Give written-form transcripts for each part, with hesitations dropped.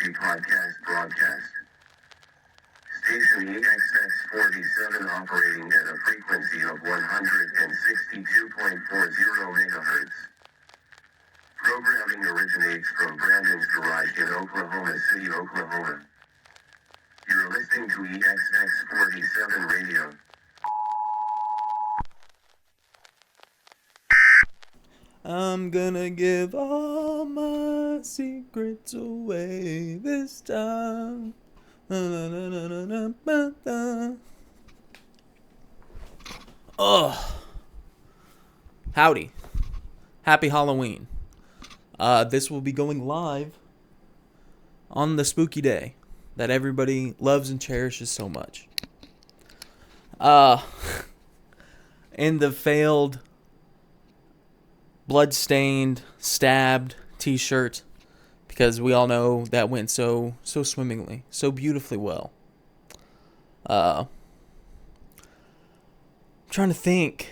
Conspiracy Podcast broadcast. Station exx47 operating at a frequency of 162.40 megahertz. Programming originates from Brandon's Garage in Oklahoma City, Oklahoma. You're listening to exx47 Radio. I'm gonna give all my secrets away this time. Howdy. Happy Halloween. This will be going live on the spooky day that everybody loves and cherishes so much. In the failed, blood-stained, stabbed t-shirt, because we all know that went so swimmingly, so beautifully well. I'm trying to think.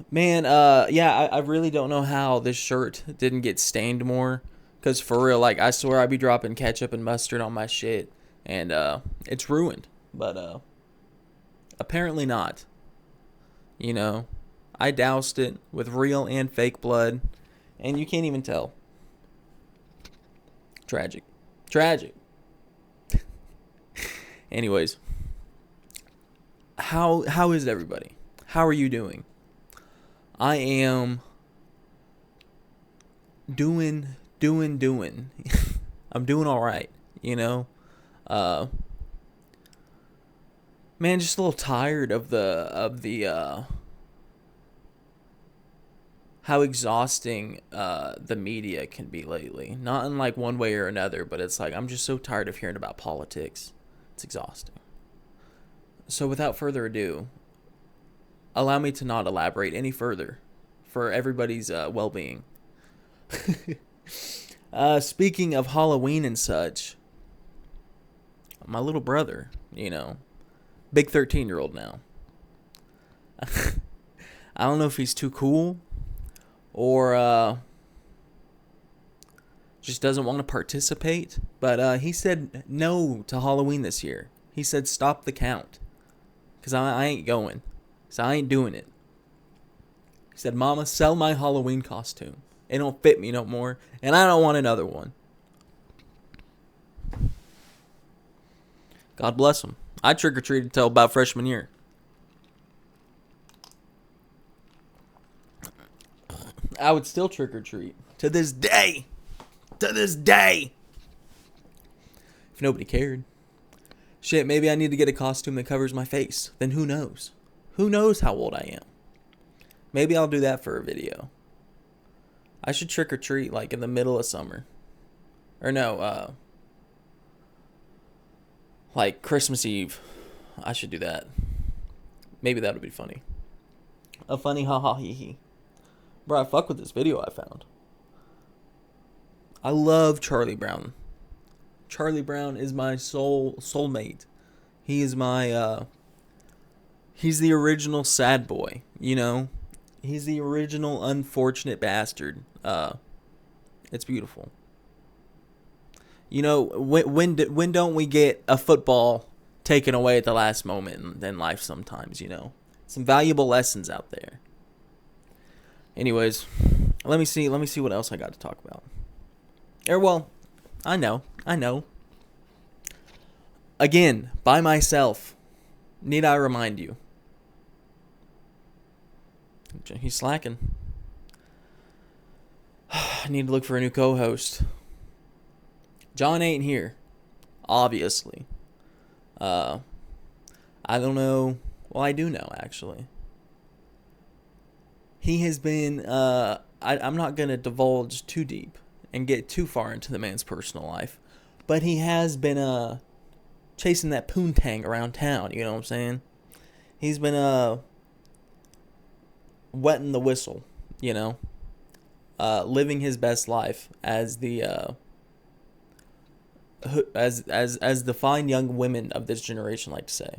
Man, I really don't know how this shirt didn't get stained more, because for real, like, I swear I'd be dropping ketchup and mustard on my shit, and it's ruined, but apparently not. You know, I doused it with real and fake blood, and you can't even tell. Tragic. Anyways, how is everybody? How are you doing? I am doing. I'm doing all right, you know. Man, just a little tired of the how exhausting the media can be lately. Not in like one way or another, but it's like I'm just so tired of hearing about politics. It's exhausting. So without further ado, allow me to not elaborate any further for everybody's well-being. Speaking of Halloween and such, my little brother, you know, big 13-year-old now. I don't know if he's too cool or just doesn't want to participate, but he said no to Halloween this year. He said stop the count, because I ain't going, so I ain't doing it. He said, Mama, sell my Halloween costume. It don't fit me no more, and I don't want another one. God bless him. I trick-or-treated till about freshman year. I would still trick-or-treat. To this day. If nobody cared. Shit, maybe I need to get a costume that covers my face. Then who knows? Who knows how old I am? Maybe I'll do that for a video. I should trick-or-treat like in the middle of summer. Or no, like Christmas Eve. I should do that. Maybe that would be funny. A funny ha-ha hee-hee. Bro, I fuck with this video I found. I love Charlie Brown. Charlie Brown is my soulmate. He is my, he's the original sad boy, you know? He's the original unfortunate bastard. It's beautiful. You know, when don't we get a football taken away at the last moment in life sometimes, you know? Some valuable lessons out there. Anyways, let me see what else I got to talk about. I know. Again, by myself. Need I remind you? He's slacking. I need to look for a new co-host. John ain't here, obviously. I don't know. Well, I do know, actually. He has been, I'm not going to divulge too deep and get too far into the man's personal life, but he has been, chasing that poontang around town, you know what I'm saying? He's been, wetting the whistle, you know? Living his best life as the, as the fine young women of this generation like to say.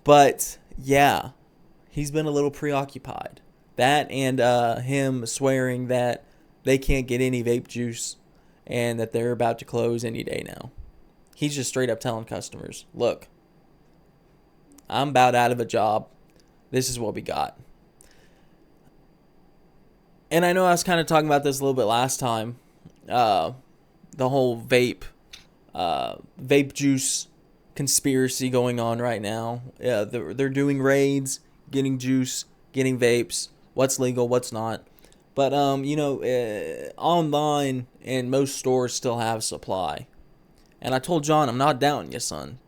But, yeah. He's been a little preoccupied. That and him swearing that they can't get any vape juice and that they're about to close any day now. He's just straight up telling customers, look, I'm about out of a job. This is what we got. And I know I was kind of talking about this a little bit last time. The whole vape juice conspiracy going on right now. Yeah, they're doing raids, getting juice, getting vapes. What's legal, what's not. But online and most stores still have supply. And I told John, I'm not doubting you, son.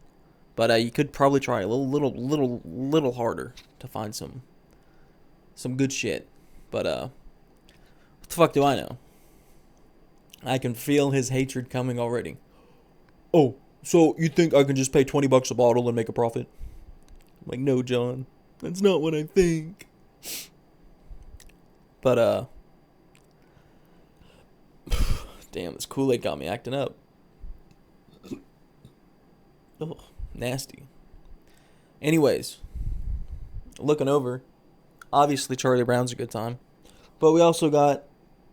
But you could probably try a little harder to find some good shit. But what the fuck do I know? I can feel his hatred coming already. Oh, so you think I can just pay $20 a bottle and make a profit? I'm like, no, John, that's not what I think. But damn, this Kool-Aid got me acting up. Oh, nasty. Anyways, looking over, obviously Charlie Brown's a good time, but we also got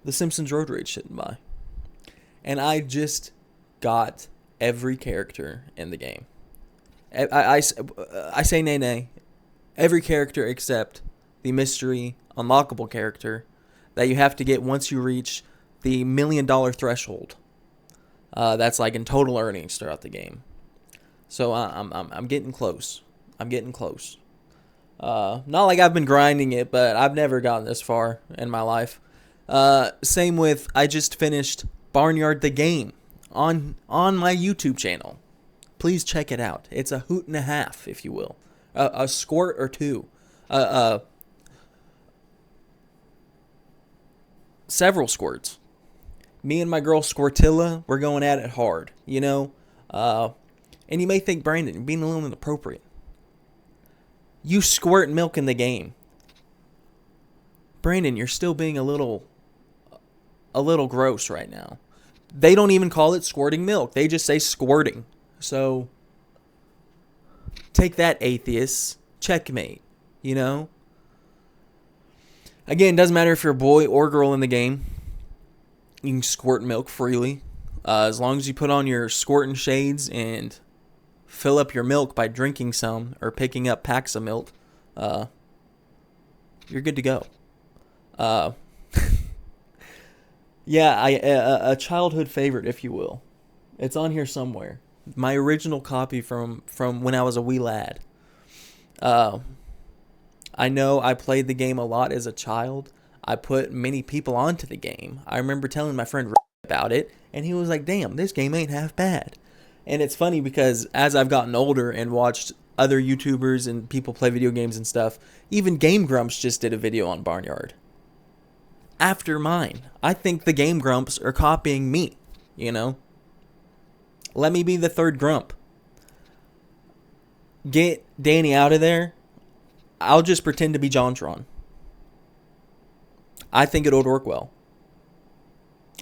the Simpsons Road Rage sitting by, and I just got every character in the game. I say nay. Every character except the mystery unlockable character that you have to get once you reach the $1 million threshold. That's like in total earnings throughout the game. So I'm getting close. Not like I've been grinding it, but I've never gotten this far in my life. Same with, I just finished Barnyard the Game on my YouTube channel. Please check it out. It's a hoot and a half, if you will. A squirt or two. Several squirts. Me and my girl Squirtilla, we're going at it hard, and you may think, Brandon, you're being a little inappropriate. You squirt milk in the game. Brandon, you're still being a little gross right now. They don't even call it squirting milk. They just say squirting. So, take that, atheists. Checkmate, Again, doesn't matter if you're a boy or girl in the game. You can squirt milk freely. As long as you put on your squirting shades and fill up your milk by drinking some or picking up packs of milk, you're good to go. Yeah, a childhood favorite, if you will. It's on here somewhere. My original copy from when I was a wee lad. I know I played the game a lot as a child. I put many people onto the game. I remember telling my friend about it, and he was like, damn, this game ain't half bad. And it's funny because as I've gotten older and watched other YouTubers and people play video games and stuff, even Game Grumps just did a video on Barnyard. After mine. I think the Game Grumps are copying me, Let me be the third grump. Get Danny out of there. I'll just pretend to be JonTron. I think it would work well.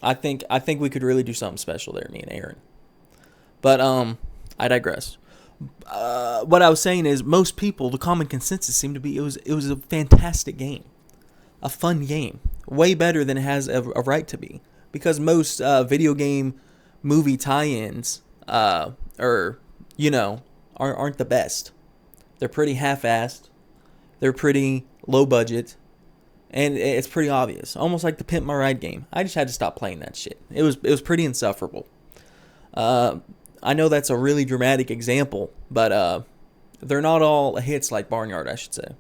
I think we could really do something special there, me and Aaron. But I digress. What I was saying is, most people, the common consensus seemed to be it was a fantastic game, a fun game, way better than it has a right to be. Because most video game movie tie-ins aren't the best. They're pretty half-assed. They're pretty low budget. And it's pretty obvious. Almost like the Pimp My Ride game. I just had to stop playing that shit. It was pretty insufferable. I know that's a really dramatic example, but they're not all hits like Barnyard, I should say.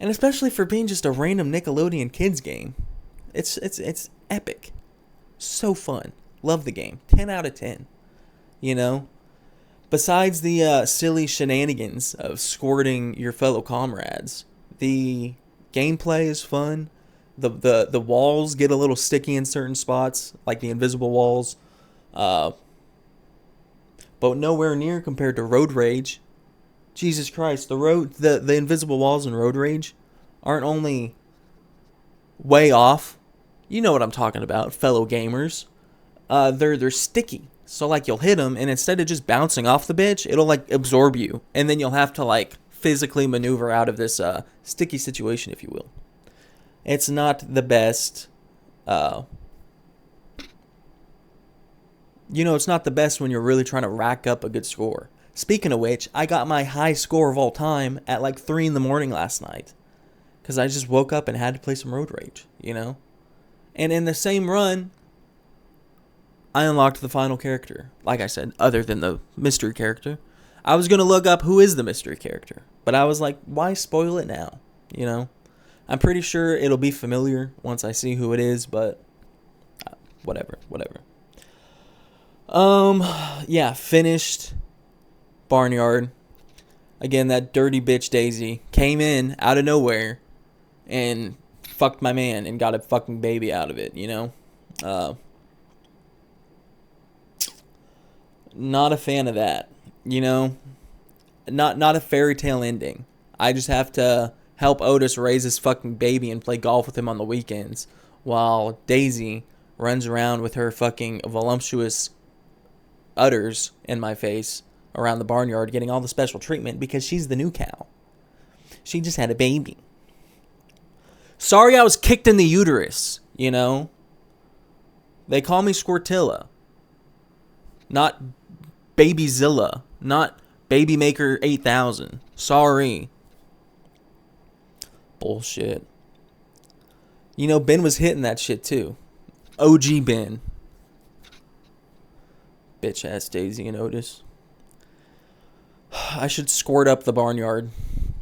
And especially for being just a random Nickelodeon kids game. It's epic. So fun. Love the game. 10 out of 10. Besides the silly shenanigans of squirting your fellow comrades, the gameplay is fun. The walls get a little sticky in certain spots, like the invisible walls. But nowhere near compared to Road Rage. Jesus Christ, the invisible walls in Road Rage aren't only way off. You know what I'm talking about, fellow gamers. They're sticky. So like you'll hit them, and instead of just bouncing off the bitch, it'll like absorb you, and then you'll have to like physically maneuver out of this sticky situation, if you will. It's not the best You know, it's not the best when you're really trying to rack up a good score. Speaking of which, I got my high score of all time at like 3 in the morning last night. Because I just woke up and had to play some Road Rage, you know? And in the same run, I unlocked the final character. Like I said, other than the mystery character. I was going to look up who is the mystery character. But I was like, why spoil it now? You know? I'm pretty sure it'll be familiar once I see who it is, but whatever. Yeah, finished Barnyard. Again, that dirty bitch Daisy came in out of nowhere and fucked my man and got a fucking baby out of it, you know? Not a fan of that, you know? Not a fairy tale ending. I just have to help Otis raise his fucking baby and play golf with him on the weekends while Daisy runs around with her fucking voluptuous udders in my face around the barnyard getting all the special treatment because she's the new cow. She just had a baby. Sorry I was kicked in the uterus, you know? They call me Squirtilla. Not Babyzilla. Not Babymaker 8000. Sorry. Bullshit. You know, Ben was hitting that shit too. OG Ben. Bitch ass Daisy and Otis. I should squirt up the barnyard.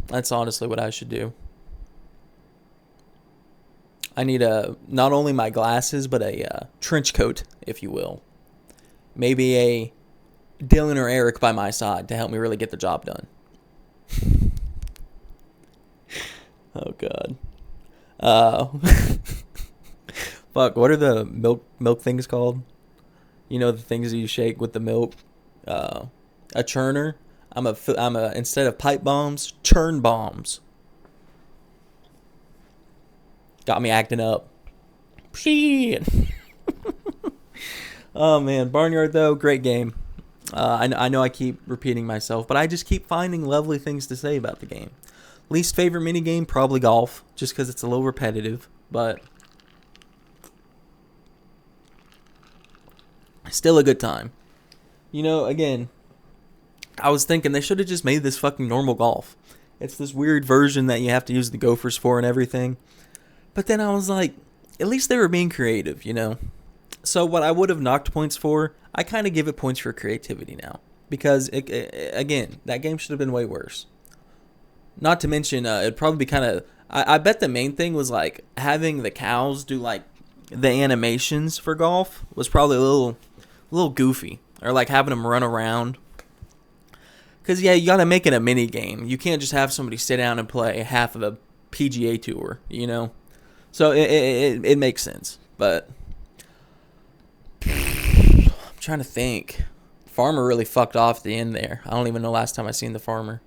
That's honestly what I should do. I need not only my glasses, but a trench coat, if you will. Maybe a Dylan or Eric by my side to help me really get the job done. Oh, God. Fuck, what are the milk things called? You know, the things that you shake with the milk? A churner. I'm a instead of pipe bombs, churn bombs. Got me acting up. Shit. Oh, man. Barnyard, though, great game. I know I keep repeating myself, but I just keep finding lovely things to say about the game. Least favorite minigame, probably golf, just because it's a little repetitive, but still a good time. You know, again, I was thinking they should have just made this fucking normal golf. It's this weird version that you have to use the gophers for and everything. But then I was like, at least they were being creative, you know? So what I would have knocked points for, I kind of give it points for creativity now. Because, again, that game should have been way worse. Not to mention, it'd probably be kind of... I bet the main thing was, like, having the cows do, like, the animations for golf was probably a little goofy. Or, like, having them run around. Because, yeah, you got to make it a mini game. You can't just have somebody sit down and play half of a PGA tour, you know? So, it makes sense. But... I'm trying to think. Farmer really fucked off at the end there. I don't even know last time I seen the farmer.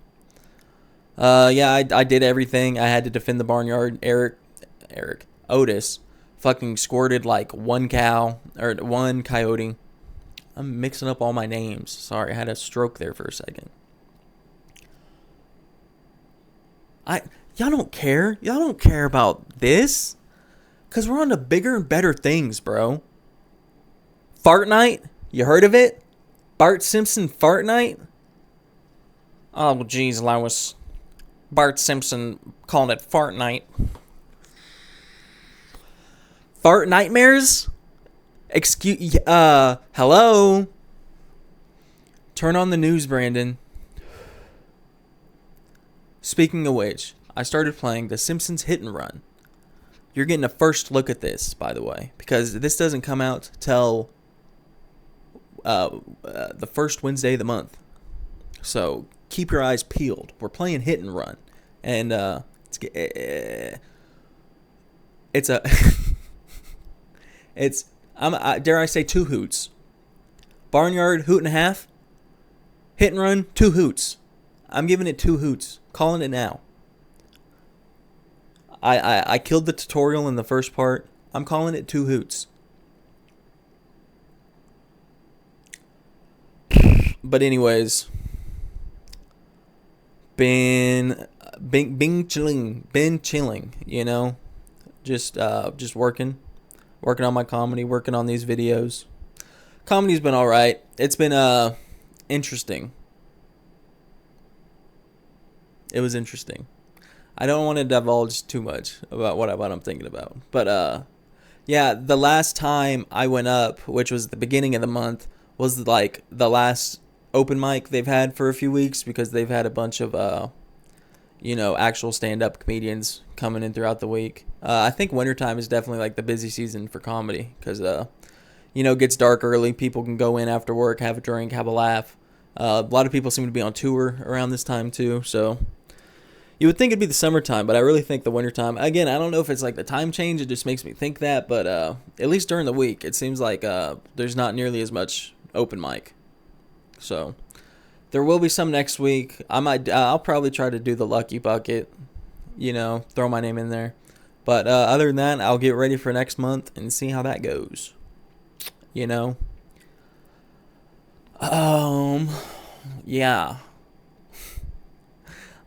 Yeah, I did everything. I had to defend the barnyard. Otis fucking squirted like one cow or one coyote. I'm mixing up all my names. Sorry, I had a stroke there for a second. Y'all don't care. Y'all don't care about this. Cause we're on to bigger and better things, bro. Fart Night? You heard of it? Bart Simpson Fart Night? Oh, jeez, Lois. Bart Simpson calling it Fart Night. Fart Nightmares? Hello? Turn on the news, Brandon. Speaking of which, I started playing The Simpsons Hit and Run. You're getting a first look at this, by the way, because this doesn't come out till the first Wednesday of the month. So keep your eyes peeled. We're playing Hit and Run, and it's a dare I say 2 hoots. Barnyard hoot and a half. Hit and Run 2 hoots. I'm giving it 2 hoots. Calling it now. I killed the tutorial in the first part. I'm calling it 2 hoots. But anyways, been chilling, you know, just working on my comedy, working on these videos. Comedy's been all right. It's been interesting. It was interesting. I don't want to divulge too much about what I'm thinking about. But yeah, the last time I went up, which was the beginning of the month, was like the last open mic they've had for a few weeks because they've had a bunch of actual stand-up comedians coming in throughout the week. I think wintertime is definitely like the busy season for comedy because it gets dark early. People can go in after work, have a drink, have a laugh. A lot of people seem to be on tour around this time too, so you would think it'd be the summertime, but I really think the wintertime. Again, I don't know if it's like the time change, it just makes me think that, but at least during the week, it seems like there's not nearly as much open mic. So there will be some next week. I'll probably try to do the lucky bucket, throw my name in there. But other than that, I'll get ready for next month and see how that goes. Yeah.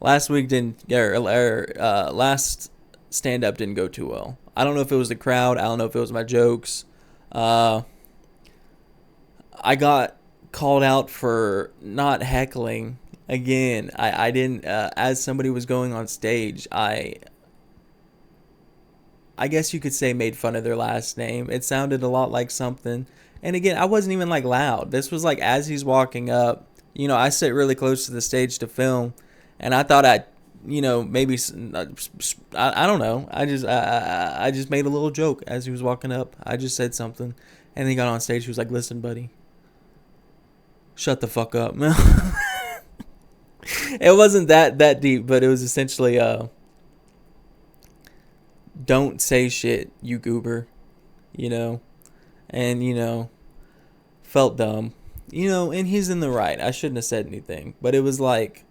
Last stand up didn't go too well. I don't know if it was the crowd. I don't know if it was my jokes. I got called out for not heckling again. I didn't. As somebody was going on stage, I guess you could say made fun of their last name. It sounded a lot like something. And again, I wasn't even like loud. This was like as he's walking up. I sit really close to the stage to film. And I thought maybe I don't know. I just made a little joke as he was walking up. I just said something, and he got on stage. He was like, "Listen, buddy, shut the fuck up." It wasn't that deep, but it was essentially don't say shit, you goober, and felt dumb, and he's in the right. I shouldn't have said anything, but it was like.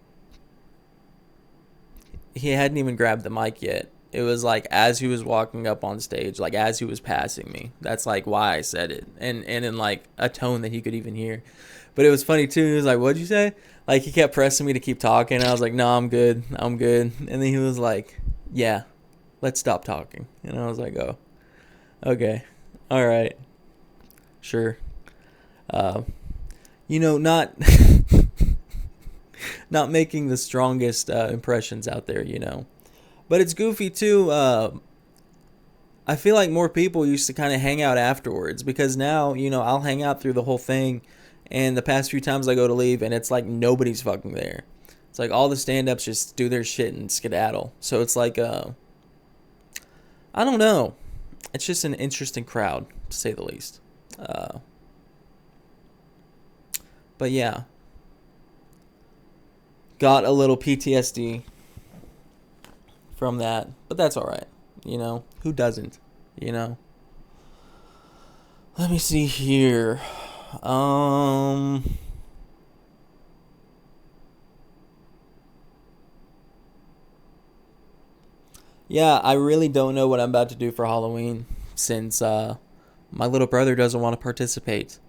He hadn't even grabbed the mic yet. It was like as he was walking up on stage, like as he was passing me. That's like why I said it. And in like a tone that he could even hear. But it was funny too. He was like, "What'd you say?" Like he kept pressing me to keep talking. And I was like, "No, I'm good. I'm good." And then he was like, "Yeah, let's stop talking." And I was like, "Oh, okay. All right. Sure." Not not making the strongest impressions out there, But it's goofy too. I feel like more people used to kind of hang out afterwards because now, I'll hang out through the whole thing. And the past few times I go to leave and it's like nobody's fucking there. It's like all the stand-ups just do their shit and skedaddle. So it's like, I don't know. It's just an interesting crowd, to say the least. But yeah. Got a little PTSD from that, but that's all right. Who doesn't? Let me see here. Yeah, I really don't know what I'm about to do for Halloween since my little brother doesn't want to participate.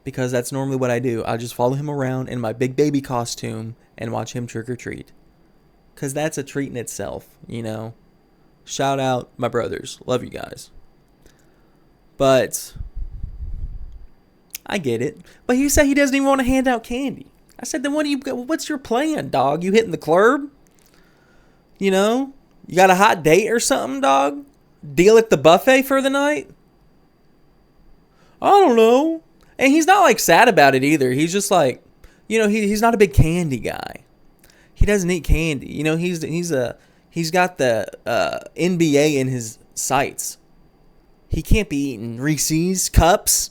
Because that's normally what I do. I'll just follow him around in my big baby costume and watch him trick or treat. Because that's a treat in itself, Shout out my brothers. Love you guys. But I get it. But he said he doesn't even want to hand out candy. I said, then what's your plan, dog? You hitting the club? You got a hot date or something, dog? Deal at the buffet for the night? I don't know. And he's not like sad about it either. He's just like, he's not a big candy guy. He doesn't eat candy. He's got the NBA in his sights. He can't be eating Reese's cups,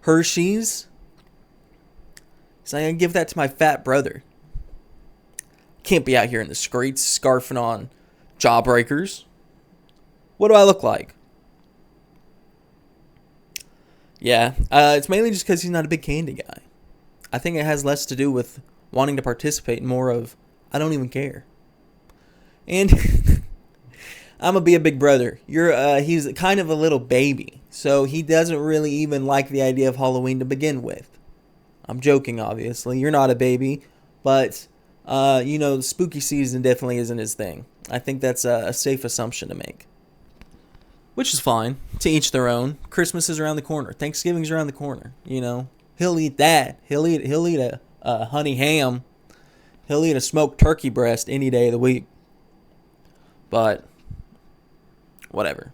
Hershey's. He's like, I can give that to my fat brother. Can't be out here in the streets scarfing on Jawbreakers. What do I look like? Yeah, it's mainly just because he's not a big candy guy. I think it has less to do with wanting to participate and more of, I don't even care. And I'm going to be a big brother. He's kind of a little baby, so he doesn't really even like the idea of Halloween to begin with. I'm joking, obviously. You're not a baby, but, the spooky season definitely isn't his thing. I think that's a safe assumption to make. which is fine. To each their own. Christmas is around the corner. Thanksgiving's around the corner. You know, he'll eat that. He'll eat a honey ham. He'll eat a smoked turkey breast any day of the week. But whatever.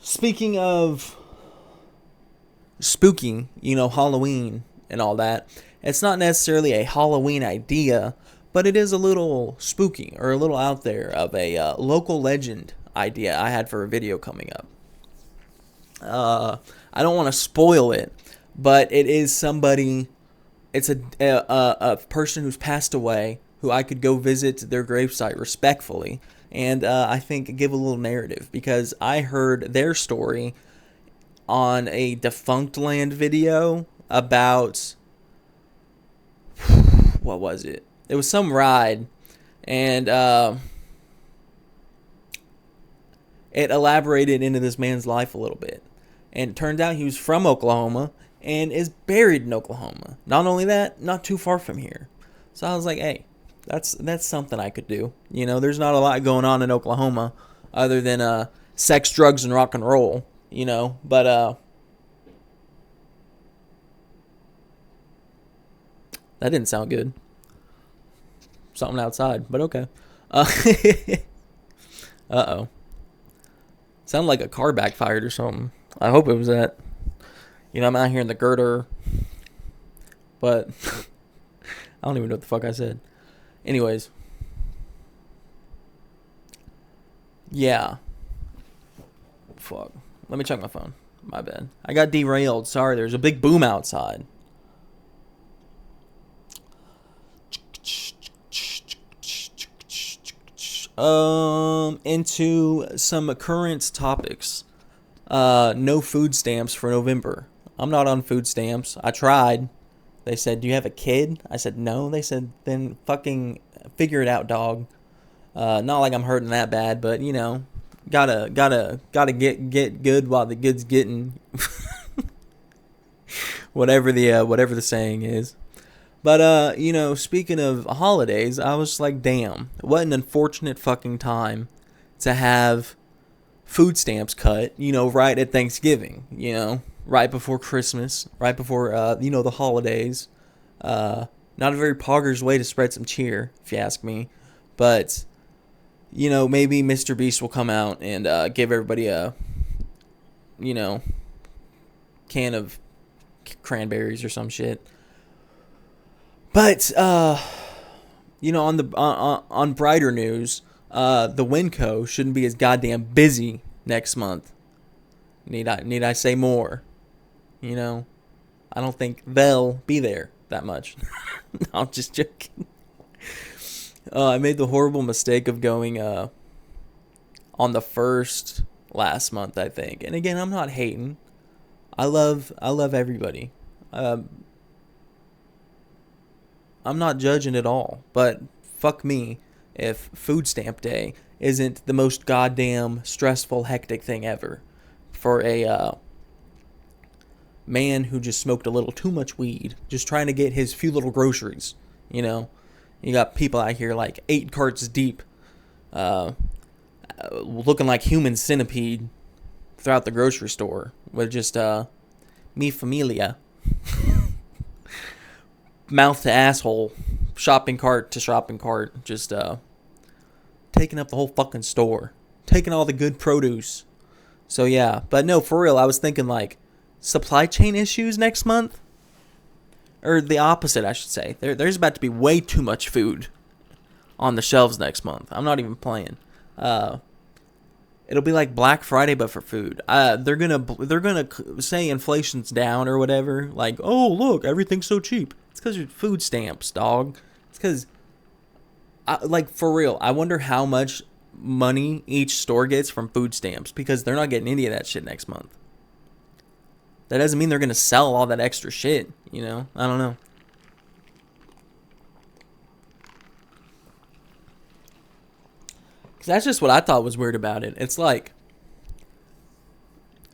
Speaking of spooky, you know, Halloween and all that, it's not necessarily a Halloween idea, but it is a little spooky or a little out there of a local legend idea I had for a video coming up. I don't want to spoil it, but it is somebody. It's a person who's passed away who I could go visit their gravesite respectfully, and I think give a little narrative, because I heard their story on a Defunct Land video about, what was it? It was some ride, and it elaborated into this man's life a little bit. And it turned out he was from Oklahoma and is buried in Oklahoma. Not only that, not too far from here. So I was like, hey, that's something I could do. You know, there's not a lot going on in Oklahoma other than sex, drugs, and rock and roll, you know. But that didn't sound good. Something outside, but okay. Uh-oh. Sounded like a car backfired or something. I hope it was that. You know, I'm out here in the girder. But I don't even know what the fuck I said. Anyways. Yeah. Fuck. Let me check my phone. My bad. I got derailed. Sorry, there's a big boom outside. Into some current topics. No food stamps for November. I'm not on food stamps. I tried. They said, do you have a kid? I said, no. They said, then fucking figure it out, dog. Not like I'm hurting that bad, but you know, gotta get good while the good's getting. whatever the saying is. But, you know, speaking of holidays, I was like, damn, what an unfortunate fucking time to have food stamps cut, you know, right at Thanksgiving, you know, right before Christmas, right before, you know, the holidays. Not a very poggers way to spread some cheer, if you ask me. But, you know, maybe Mr. Beast will come out and give everybody a, you know, can of cranberries or some shit. But, you know, on brighter news, the Winco shouldn't be as goddamn busy next month. Need I say more? You know, I don't think they'll be there that much. No, I'm just joking. I made the horrible mistake of going on the first last month, I think. And again, I'm not hating. I love everybody. I'm not judging at all, but fuck me if Food Stamp Day isn't the most goddamn stressful, hectic thing ever for a man who just smoked a little too much weed, just trying to get his few little groceries. You know, you got people out here like 8 carts deep, looking like human centipede throughout the grocery store with just mi familia. Mouth to asshole, shopping cart to shopping cart, just taking up the whole fucking store, taking all the good produce. So yeah, but no, for real, I was thinking like supply chain issues next month, or the opposite, I should say. There's about to be way too much food on the shelves next month. I'm not even playing. It'll be like Black Friday, but for food. They're gonna say inflation's down or whatever. Like, oh look, everything's so cheap. It's because your food stamps, dog. It's because, like, for real, I wonder how much money each store gets from food stamps, because they're not getting any of that shit next month. That doesn't mean they're going to sell all that extra shit, you know? I don't know. Because that's just what I thought was weird about it. It's like,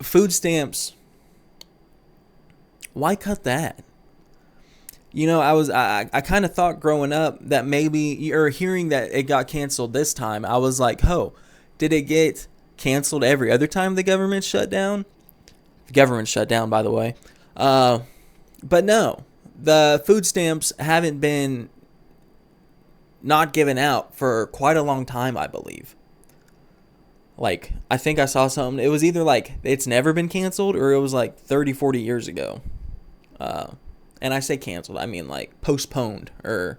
food stamps, why cut that? You know, I kind of thought growing up that maybe, or hearing that it got canceled this time, I was like, oh, did it get canceled every other time the government shut down. The government shut down, by the way. But no, the food stamps haven't been not given out for quite a long time, I believe. Like, I think I saw something. It was either like it's never been canceled or it was like 30, 40 years ago. And I say canceled, I mean like postponed or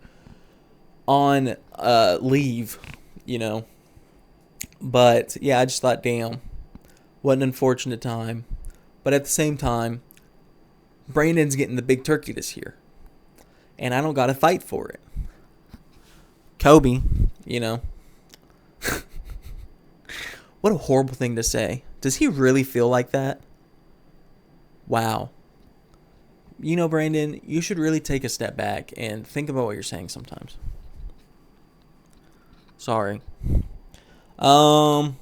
on leave, you know. But yeah, I just thought, damn, what an unfortunate time. But at the same time, Brandon's getting the big turkey this year. And I don't got to fight for it. Kobe, you know. What a horrible thing to say. Does he really feel like that? Wow. You know, Brandon, you should really take a step back and think about what you're saying sometimes. Sorry. What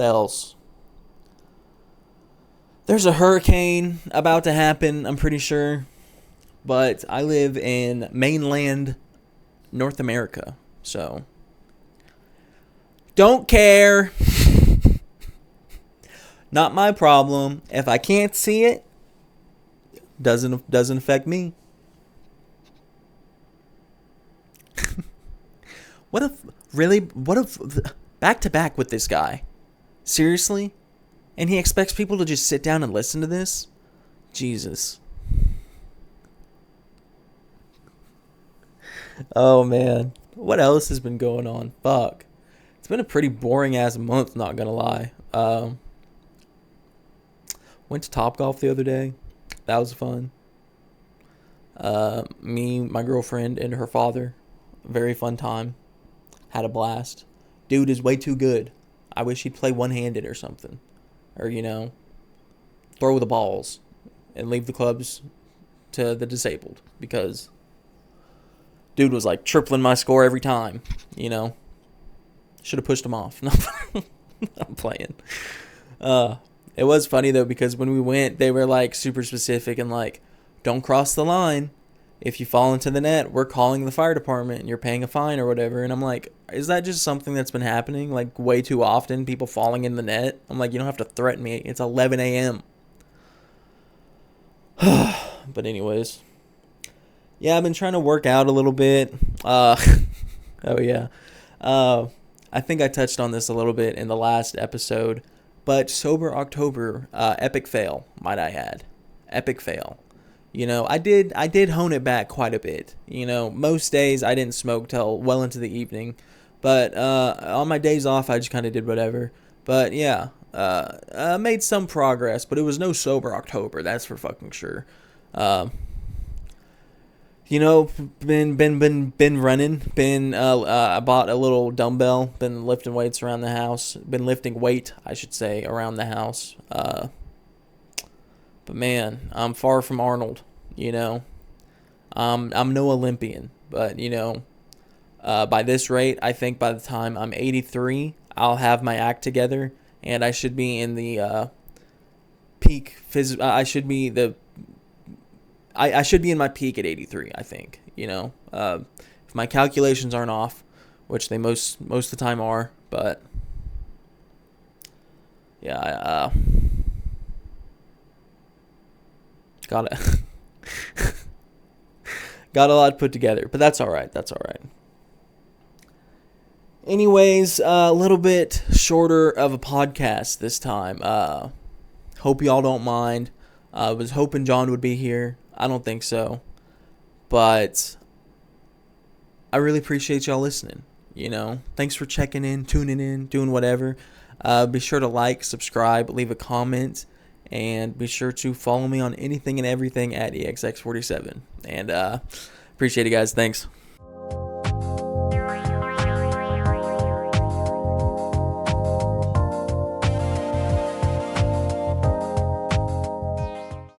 else? There's a hurricane about to happen, I'm pretty sure. But I live in mainland North America, so don't care. Not my problem. If I can't see it, doesn't affect me. What if back to back with this guy? Seriously? And he expects people to just sit down and listen to this? Jesus. Oh, man. What else has been going on? Fuck. It's been a pretty boring ass month, not gonna lie. Went to Topgolf the other day. That was fun. Me, my girlfriend, and her father. Very fun time. Had a blast. Dude is way too good. I wish he'd play one-handed or something. Or, you know, throw the balls and leave the clubs to the disabled. Because dude was like tripling my score every time, you know. Should have pushed him off. No, I'm playing. It was funny, though, because when we went, they were, like, super specific and, like, don't cross the line. If you fall into the net, we're calling the fire department and you're paying a fine or whatever. And I'm like, is that just something that's been happening, like, way too often, people falling in the net? I'm like, you don't have to threaten me. It's 11 a.m. But anyways. Yeah, I've been trying to work out a little bit. Oh, yeah. I think I touched on this a little bit in the last episode. But Sober October, epic fail, might I add. Epic fail. You know, I did hone it back quite a bit. You know, most days I didn't smoke till well into the evening. But on my days off, I just kind of did whatever. But yeah, made some progress, but it was no Sober October, that's for fucking sure. You know, been running. I bought a little dumbbell. Been lifting weights around the house. Been lifting weight, I should say, around the house. But man, I'm far from Arnold. You know, I'm no Olympian, but you know, by this rate, I think by the time I'm 83, I'll have my act together, and I should be in the peak. I should be in my peak at 83, I think, you know, if my calculations aren't off, which they most of the time are, but yeah, got a lot put together, but that's all right. Anyways, a little bit shorter of a podcast this time. Hope y'all don't mind. I was hoping John would be here. I don't think so. But I really appreciate y'all listening. You know, thanks for checking in, tuning in, doing whatever. Be sure to like, subscribe, leave a comment, and be sure to follow me on anything and everything at exx47. And appreciate it, guys. Thanks.